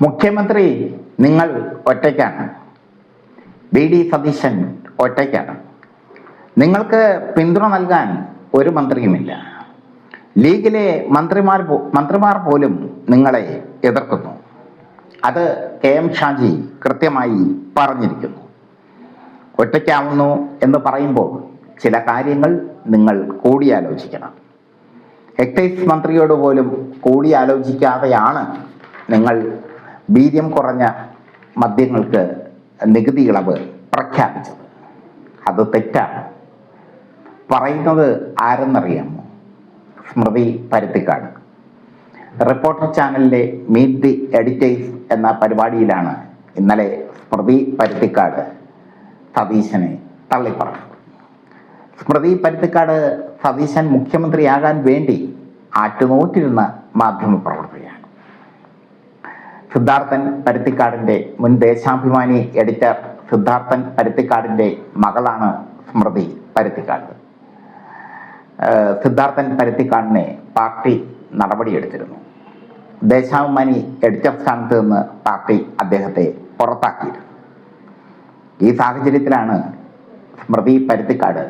മുഖ്യമന്ത്രി നിങ്ങൾ ഒറ്റയ്ക്കാണ്. വി.ഡി. സതീശൻ ഒറ്റയ്ക്കാണ്. നിങ്ങൾക്ക് പിന്തുണ നൽകാൻ ഒരു മന്ത്രിയുമില്ല. ലീഗിലെ മന്ത്രിമാർ പോലും നിങ്ങളെ എതിർക്കുന്നു. അത് കെ.എം. ഷാജി കൃത്യമായി പറഞ്ഞിരിക്കുന്നു. ഒറ്റയ്ക്കാവുന്നു എന്ന് പറയുമ്പോൾ ചില കാര്യങ്ങൾ നിങ്ങൾ കൂടിയാലോചിക്കണം. എക്സൈസ് മന്ത്രിയോട് പോലും കൂടിയാലോചിക്കാതെയാണ് നിങ്ങൾ വീര്യം കുറഞ്ഞ മദ്യങ്ങൾക്ക് നികുതി ഇളവ് പ്രഖ്യാപിച്ചത്. അത് തെറ്റാണ്. പറയുന്നത് ആരെന്നറിയാമോ? സ്മൃതി പരുത്തിക്കാട്. റിപ്പോർട്ടർ ചാനലിലെ മീറ്റ് ദി എഡിറ്റേഴ്സ് എന്ന പരിപാടിയിലാണ് ഇന്നലെ സ്മൃതി പരുത്തിക്കാട് സതീശനെ തള്ളിപ്പറഞ്ഞത്. സ്മൃതി പരുത്തിക്കാട് സതീശൻ മുഖ്യമന്ത്രിയാകാൻ വേണ്ടി ആറ്റുനോറ്റിരുന്ന മാധ്യമപ്രവർത്തകയാണ്. സിദ്ധാർത്ഥൻ പരുത്തിക്കാടിൻ്റെ മുൻ ദേശാഭിമാനി എഡിറ്റർ സിദ്ധാർത്ഥൻ പരുത്തിക്കാടിൻ്റെ മകളാണ് സ്മൃതി പരുത്തിക്കാട്. സിദ്ധാർത്ഥൻ പരുത്തിക്കാടിനെ പാർട്ടി നടപടിയെടുത്തിരുന്നു. ദേശാഭിമാനി എഡിറ്റർ സ്ഥാനത്ത് നിന്ന് പാർട്ടി അദ്ദേഹത്തെ പുറത്താക്കിയിരുന്നു. ഈ സാഹചര്യത്തിലാണ് സ്മൃതി പരുത്തിക്കാട്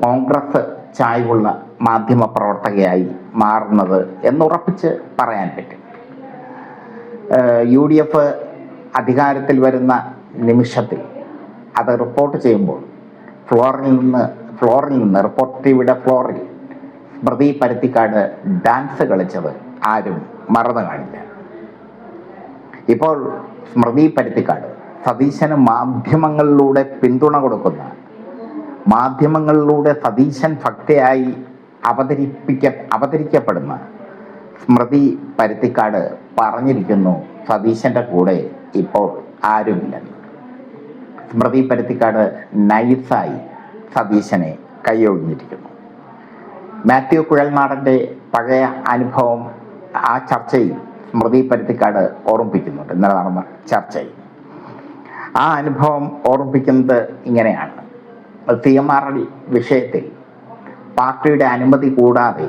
കോൺഗ്രസ് ചായ്വുള്ള മാധ്യമ പ്രവർത്തകയായി മാറുന്നത് എന്നുറപ്പിച്ച് പറയാൻ പറ്റും. UDF അധികാരത്തിൽ വരുന്ന നിമിഷത്തിൽ അത് റിപ്പോർട്ട് ചെയ്യുമ്പോൾ ഫ്ലോറിൽ നിന്ന് റിപ്പോർട്ട് ടിവിയുടെ ഫ്ലോറിൽ സ്മൃതി പരുത്തിക്കാട് ഡാൻസ് കളിച്ചത് ആരും മറന്നു കാണില്ല. ഇപ്പോൾ സ്മൃതി പരുത്തിക്കാട് സതീശന് മാധ്യമങ്ങളിലൂടെ പിന്തുണ കൊടുക്കുന്ന, മാധ്യമങ്ങളിലൂടെ സതീശൻ ഭക്തയായി അവതരിക്കപ്പെടുന്ന സ്മൃതി പരുത്തിക്കാട് പറഞ്ഞിരിക്കുന്നു സതീശൻ്റെ കൂടെ ഇപ്പോൾ ആരുമില്ലെന്ന്. സ്മൃതി പരുത്തിക്കാട് നൈസായി സതീശനെ കൈയൊഴിഞ്ഞിരിക്കുന്നു. മാത്യു കുഴൽനാടൻ്റെ പഴയ അനുഭവം ആ ചർച്ചയിൽ സ്മൃതി പരുത്തിക്കാട് ഓർമ്മിപ്പിക്കുന്നുണ്ട്. ഇന്നലെ നടന്ന ചർച്ചയിൽ ആ അനുഭവം ഓർമ്മിപ്പിക്കുന്നത് ഇങ്ങനെയാണ്. CMRL വിഷയത്തിൽ പാർട്ടിയുടെ അനുമതി കൂടാതെ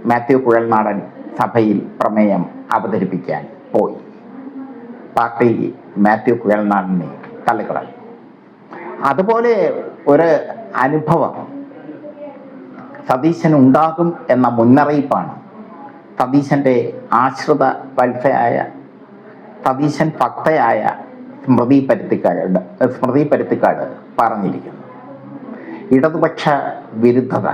മാത്യു കുഴൽനാടൻ സഭയിൽ പ്രമേയം അവതരിപ്പിക്കാൻ പോയി. പാർട്ടി മാത്യു കുഴൽനാടനെ തള്ളിക്കളഞ്ഞു. അതുപോലെ ഒരു അനുഭവം സതീശന് ഉണ്ടാകും എന്ന മുന്നറിയിപ്പാണ് സതീശൻ്റെ ആശ്രിത വത്സയായ, സതീശൻ ഭക്തയായ സ്മൃതി പരുത്തിക്കാട് പറഞ്ഞിരിക്കുന്നു. ഇടതുപക്ഷ വിരുദ്ധത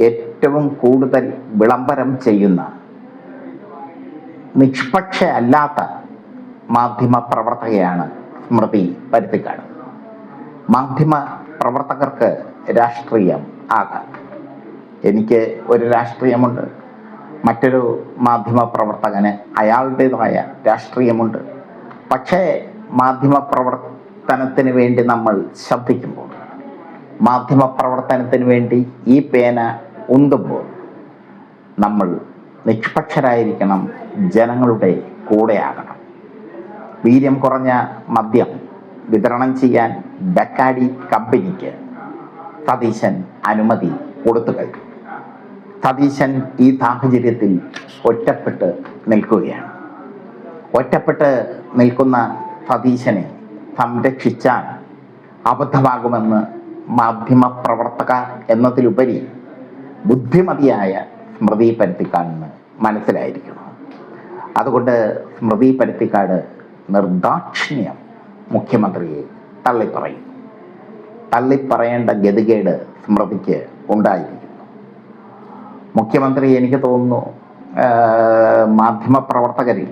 ഏറ്റവും കൂടുതൽ വിളംബരം ചെയ്യുന്ന നിഷ്പക്ഷയല്ലാത്ത മാധ്യമ പ്രവർത്തകയാണ് സ്മൃതി പരുത്തിക്കാട്. മാധ്യമ പ്രവർത്തകർക്ക് രാഷ്ട്രീയം ആകാം. എനിക്ക് ഒരു രാഷ്ട്രീയമുണ്ട്, മറ്റൊരു മാധ്യമ പ്രവർത്തകന് അയാളുടേതായ രാഷ്ട്രീയമുണ്ട്. പക്ഷേ മാധ്യമ പ്രവർത്തനത്തിന് വേണ്ടി നമ്മൾ ശബ്ദിക്കുമ്പോൾ, മാധ്യമ പ്രവർത്തനത്തിന് വേണ്ടി ഈ പേന ഉന്തുമ്പോൾ നമ്മൾ നിഷ്പക്ഷരായിരിക്കണം, ജനങ്ങളുടെ കൂടെയാകണം. വീര്യം കുറഞ്ഞ മദ്യം വിതരണം ചെയ്യാൻ ബക്കാഡി കമ്പനിക്ക് സതീശൻ അനുമതി കൊടുത്തു കഴിഞ്ഞു. സതീശൻ ഈ സാഹചര്യത്തിൽ ഒറ്റപ്പെട്ട് നിൽക്കുകയാണ്. ഒറ്റപ്പെട്ട് നിൽക്കുന്ന സതീശനെ സംരക്ഷിച്ചാൽ അബദ്ധമാകുമെന്ന് മാധ്യമ പ്രവർത്തക എന്നതിലുപരി ബുദ്ധിമതിയായ സ്മൃതി പരുത്തിക്കാടിന് മനസ്സിലായിരിക്കുന്നു. അതുകൊണ്ട് സ്മൃതി പരുത്തിക്കാട് നിർദാക്ഷിണ്യം മുഖ്യമന്ത്രിയെ തള്ളിപ്പറയേണ്ട ഗതികേട് സ്മൃതിക്ക് ഉണ്ടായിരിക്കുന്നു. മുഖ്യമന്ത്രി എനിക്ക് തോന്നുന്നു മാധ്യമ പ്രവർത്തകരിൽ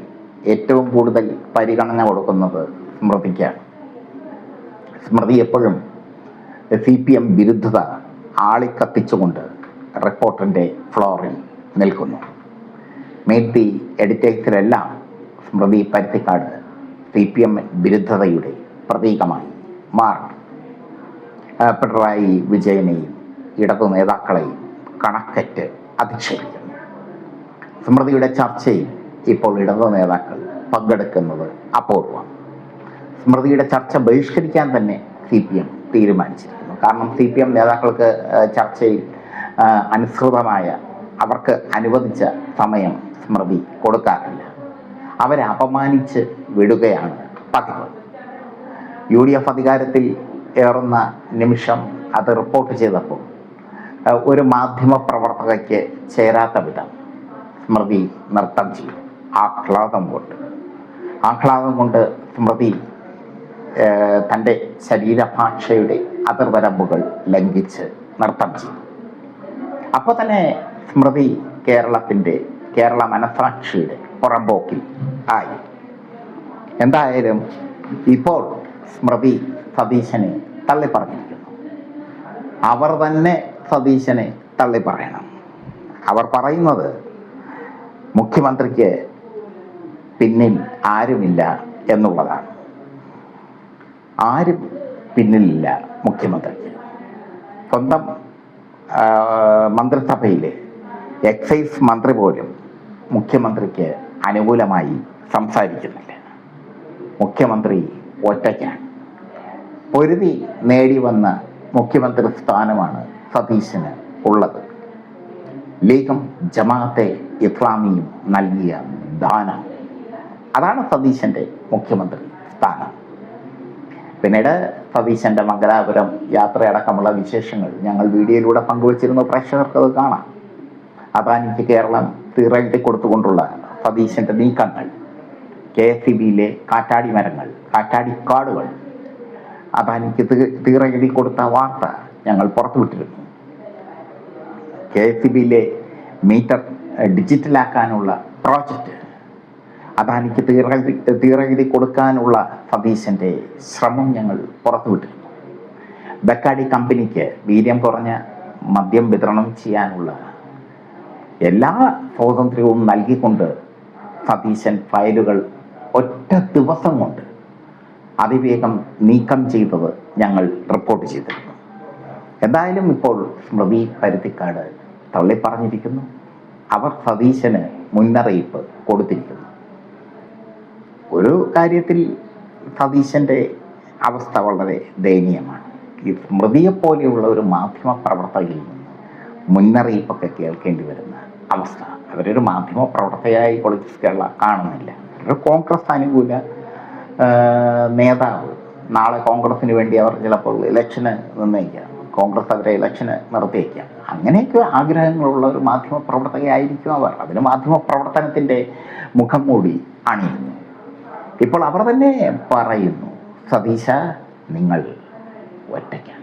ഏറ്റവും കൂടുതൽ പരിഗണന കൊടുക്കുന്നത് സ്മൃതിക്കാണ്. സ്മൃതി എപ്പോഴും CPM വിരുദ്ധത ആളിക്കത്തിച്ചുകൊണ്ട് റിപ്പോർട്ടറിൻ്റെ ഫ്ലോറിൽ നിൽക്കുന്നു. മീറ്റ് ദി എഡിറ്റേഴ്സിലെല്ലാം സ്മൃതി പരുത്തിക്കാട് CPM വിരുദ്ധതയുടെ പ്രതീകമായി മാറി. പിണറായി വിജയനെയും ഇടതു നേതാക്കളെയും കണക്കറ്റ് അധിക്ഷേപിക്കുന്നു. സ്മൃതിയുടെ ചർച്ചയിൽ ഇപ്പോൾ ഇടതു നേതാക്കൾ പങ്കെടുക്കുന്നത് അപൂർവം. സ്മൃതിയുടെ ചർച്ച ബഹിഷ്കരിക്കാൻ തന്നെ CPM തീരുമാനിച്ചിരിക്കുന്നു. കാരണം CPM നേതാക്കൾക്ക് ചർച്ചയിൽ അനുസൃതമായ അവർക്ക് അനുവദിച്ച സമയം സ്മൃതി കൊടുക്കാറില്ല. അവരെ അപമാനിച്ച് വിടുകയാണ് പതിവ്. UDF അധികാരത്തിൽ ഏറുന്ന നിമിഷം അത് റിപ്പോർട്ട് ചെയ്തപ്പോൾ ഒരു മാധ്യമ പ്രവർത്തകയ്ക്ക് ചേരാത്ത വിധം സ്മൃതി നൃത്തം ചെയ്തു. ആഹ്ലാദം കൊണ്ട് സ്മൃതി തൻ്റെ ശരീരഭാഷയുടെ അതിർവരമ്പുകൾ ലംഘിച്ച് നൃത്തം ചെയ്തു. അപ്പോൾ തന്നെ സ്മൃതി കേരള മനസാക്ഷിയുടെ പുറമ്പോക്കിൽ ആയി. എന്തായാലും ഇപ്പോൾ സ്മൃതി സതീശനെ തള്ളി പറഞ്ഞിരിക്കുന്നു. അവർ തന്നെ സതീശനെ തള്ളി പറയണം. അവർ പറയുന്നത് മുഖ്യമന്ത്രിക്ക് പിന്നിൽ ആരുമില്ല എന്നുള്ളതാണ്. ആരും പിന്നിലില്ല മുഖ്യമന്ത്രിക്ക്. സ്വന്തം മന്ത്രിസഭയിലെ എക്സൈസ് മന്ത്രി പോലും മുഖ്യമന്ത്രിക്ക് അനുകൂലമായി സംസാരിക്കുന്നില്ല. മുഖ്യമന്ത്രി ഒറ്റയ്ക്കാണ്. പൊരുതി നേടി വന്ന മുഖ്യമന്ത്രി സ്ഥാനമാണ് സതീശന് ഉള്ളത്. ലീഗും ജമാഅത്തെ ഇസ്ലാമിയും നൽകിയ ദാനം, അതാണ് സതീശൻ്റെ മുഖ്യമന്ത്രി സ്ഥാനം. പിന്നീട് സതീശൻ്റെ മംഗലാപുരം യാത്രയടക്കമുള്ള വിശേഷങ്ങൾ ഞങ്ങൾ വീഡിയോയിലൂടെ പങ്കുവച്ചിരുന്നു. പ്രേക്ഷകർക്ക് അത് കാണാം. അദാനിക്ക് കേരളം തീറെഴുതി കൊടുത്തുകൊണ്ടുള്ള സതീശൻ്റെ നീക്കങ്ങൾ, KSEBിയിലെ കാറ്റാടി മരങ്ങൾ, കാറ്റാടി കാടുകൾ, അദാനിക്ക് തീറെഴുതി കൊടുത്ത വാർത്ത ഞങ്ങൾ പുറത്തുവിട്ടിരുന്നു. KSEBിയിലെ മീറ്റർ ഡിജിറ്റലാക്കാനുള്ള പ്രോജക്റ്റ്, അദാനിക്ക് തീറെഴുതി കൊടുക്കാനുള്ള സതീശൻ്റെ ശ്രമം ഞങ്ങൾ പുറത്തുവിട്ടിരുന്നു. ബക്കാഡി കമ്പനിക്ക് വീര്യം കുറഞ്ഞ മദ്യം വിതരണം ചെയ്യാനുള്ള എല്ലാ സ്വാതന്ത്ര്യവും നൽകിക്കൊണ്ട് സതീശൻ ഫയലുകൾ ഒറ്റ ദിവസം കൊണ്ട് അതിവേഗം നീക്കം ചെയ്തത് ഞങ്ങൾ റിപ്പോർട്ട് ചെയ്തിരുന്നു. എന്തായാലും ഇപ്പോൾ സ്മൃതി പരുത്തിക്കാട് തള്ളിപ്പറഞ്ഞിരിക്കുന്നു. അവർ സതീശന് മുന്നറിയിപ്പ് കൊടുത്തിരിക്കുന്നു. ഒരു കാര്യത്തിൽ സതീശൻ്റെ അവസ്ഥ വളരെ ദയനീയമാണ്. ഈ സ്മൃതിയെപ്പോലെയുള്ള ഒരു മാധ്യമ പ്രവർത്തകയിൽ നിന്ന് മുന്നറിയിപ്പൊക്കെ കേൾക്കേണ്ടി വരുന്ന അവസ്ഥ. അവരൊരു മാധ്യമ പ്രവർത്തകയായി പൊളിറ്റിക്സ് കേരള കാണുന്നില്ല. ഒരു കോൺഗ്രസ് അനുകൂല നേതാവ്. നാളെ കോൺഗ്രസിന് വേണ്ടി അവർ ചിലപ്പോൾ ഇലക്ഷന് നിർണ്ണയിക്കാം. കോൺഗ്രസ് അവരെ ഇലക്ഷന് നിർത്തിയേക്കാം. അങ്ങനെയൊക്കെ ആഗ്രഹങ്ങളുള്ള ഒരു മാധ്യമ പ്രവർത്തകയായിരിക്കും അവർ. അതിന് മാധ്യമ പ്രവർത്തനത്തിൻ്റെ മുഖം മൂടി അണിയുന്നു. ഇപ്പോൾ അവർ തന്നെ പറയുന്നു, സതീശ നിങ്ങൾ ഒറ്റയ്ക്ക്.